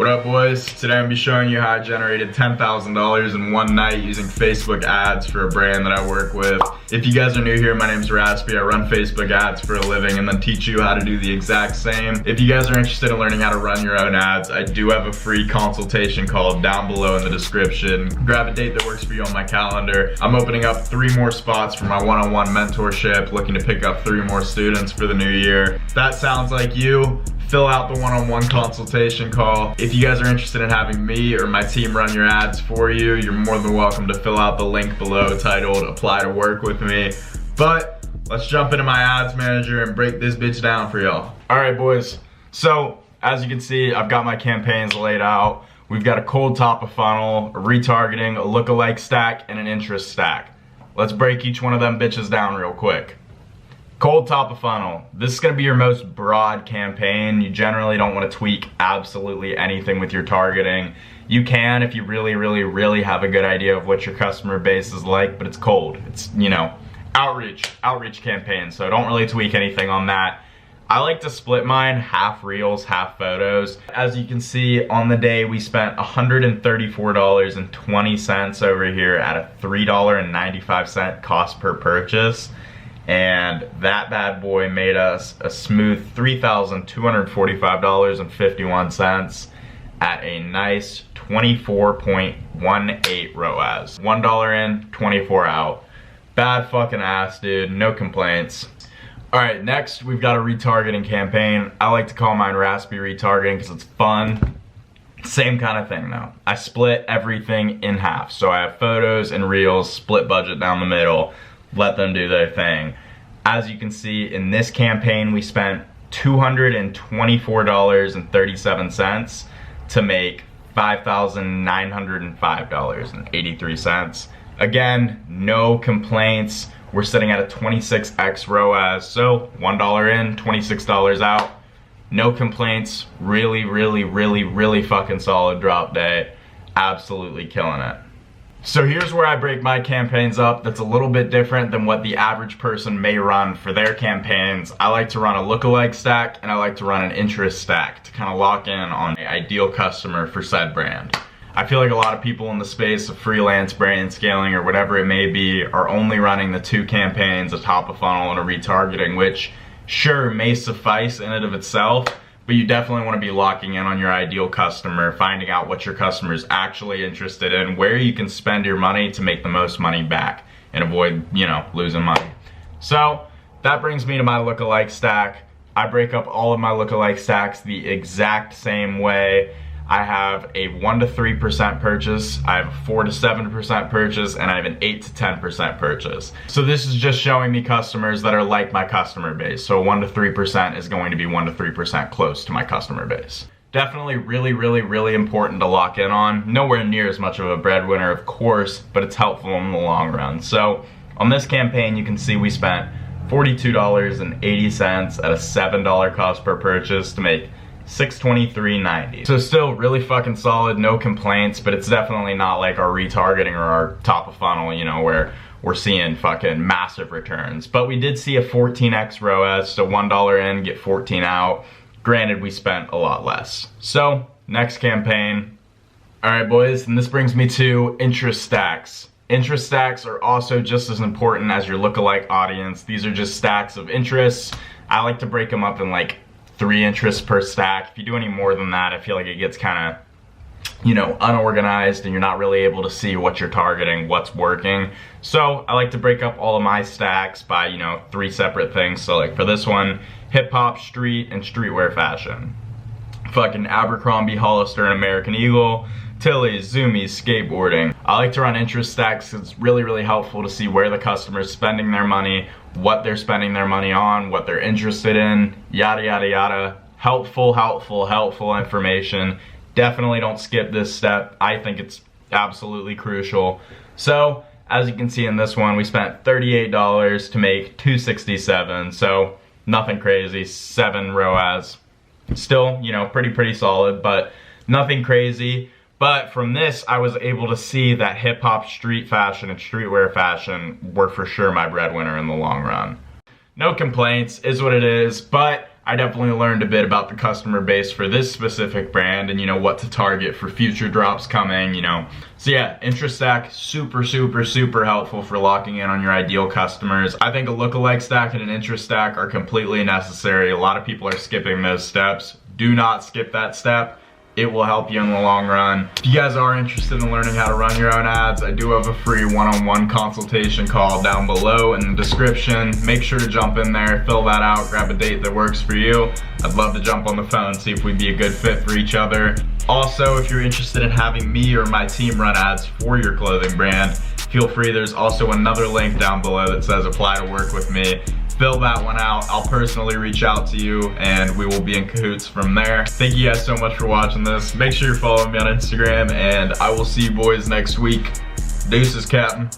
What up, boys? Today I'm going to be showing you how I generated $10,000 in one night using Facebook ads for a brand that I work with. If you guys are new here, my name's Raspy. I run Facebook ads for a living and then teach you how to do the exact same. If you guys are interested in learning how to run your own ads, I do have a free consultation call down below in the description. Grab a date that works for you on my calendar. I'm opening up 3 more spots for my one-on-one mentorship, looking to pick up 3 more students for the new year. If that sounds like you, fill out the one-on-one consultation call. If you guys are interested in having me or my team run your ads for you, you're more than welcome to fill out the link below titled Apply to Work with Me. But let's jump into my ads manager and break this bitch down for y'all. All right, boys. So as you can see, I've got my campaigns laid out. We've got a cold top of funnel, a retargeting, a lookalike stack, and an interest stack. Let's break each one of them bitches down real quick. Cold top of funnel. This is going to be your most broad campaign. You generally don't want to tweak absolutely anything with your targeting. You can if you really have a good idea of what your customer base is like, but it's cold. It's, you know, outreach campaign, so don't really tweak anything on that. I like to split mine half reels, half photos. As you can see, on the day we spent $134.20 over here at a $3.95 cost per purchase. And that bad boy made us a smooth $3,245.51 at a nice 24.18 ROAS. $1 in, 24 out. Bad fucking ass, dude. No complaints. Alright, next we've got a retargeting campaign. I like to call mine Raspy Retargeting because it's fun. Same kind of thing though. I split everything in half. So I have photos and reels, split budget down the middle. Let them do their thing. As you can see, in this campaign, we spent $224.37 to make $5,905.83. Again, no complaints. We're sitting at a 26x ROAS, so $1 in, $26 out. No complaints. Really fucking solid drop day. Absolutely killing it. So here's where I break my campaigns up that's a little bit different than what the average person may run for their campaigns. I like to run a lookalike stack and I like to run an interest stack to kind of lock in on an ideal customer for said brand. I feel like a lot of people in the space of freelance brand scaling or whatever it may be are only running the 2 campaigns, a top of funnel and a retargeting, which sure may suffice in and of itself, but you definitely want to be locking in on your ideal customer, finding out what your customer is actually interested in, where you can spend your money to make the most money back and avoid, you know, losing money. So that brings me to my lookalike stack. I break up all of my lookalike stacks the exact same way. I have a 1 to 3% purchase, I have a 4 to 7% purchase, and I have an 8 to 10% purchase. So this is just showing me customers that are like my customer base. So 1 to 3% is going to be 1 to 3% close to my customer base. Definitely really important to lock in on. Nowhere near as much of a breadwinner, of course, but it's helpful in the long run. So on this campaign, you can see we spent $42.80 at a $7 cost per purchase to make $623.90. So still really fucking solid, no complaints, but it's definitely not like our retargeting or our top of funnel, you know, where we're seeing fucking massive returns. But we did see a 14x ROAS, so $1 in, get 14 out. Granted, we spent a lot less. So next campaign. All right, boys, and this brings me to interest stacks. Interest stacks are also just as important as your lookalike audience. These are just stacks of interests. I like to break them up in like 3 interests per stack. If you do any more than that, I feel like it gets kind of, you know, unorganized and you're not really able to see what you're targeting, what's working. So I like to break up all of my stacks by, you know, 3 separate things. So like for this one, hip hop, street, and streetwear fashion. Fucking Abercrombie, Hollister, and American Eagle, Tilly's, Zoomies, skateboarding. I like to run interest stacks because it's really helpful to see where the customer's spending their money, what they're spending their money on, what they're interested in, yada. Helpful information. Definitely don't skip this step. I think it's absolutely crucial. So as you can see in this one, we spent $38 to make $267. So nothing crazy, 7 ROAS. Still, you know, pretty solid, but nothing crazy. But from this, I was able to see that hip hop, street fashion, and streetwear fashion were for sure my breadwinner in the long run. No complaints, is what it is, but I definitely learned a bit about the customer base for this specific brand and, you know, what to target for future drops coming, you know. So yeah, IntraStack, super helpful for locking in on your ideal customers. I think a lookalike stack and an IntraStack are completely necessary. A lot of people are skipping those steps. Do not skip that step. It will help you in the long run. If you guys are interested in learning how to run your own ads, I do have a free one-on-one consultation call down below in the description. Make sure to jump in there, fill that out, grab a date that works for you. I'd love to jump on the phone, see if we'd be a good fit for each other. Also, if you're interested in having me or my team run ads for your clothing brand, feel free. There's also another link down below that says apply to work with me. Fill that one out. I'll personally reach out to you and we will be in cahoots from there. Thank you guys so much for watching this. Make sure you're following me on Instagram and I will see you boys next week. Deuces, Captain.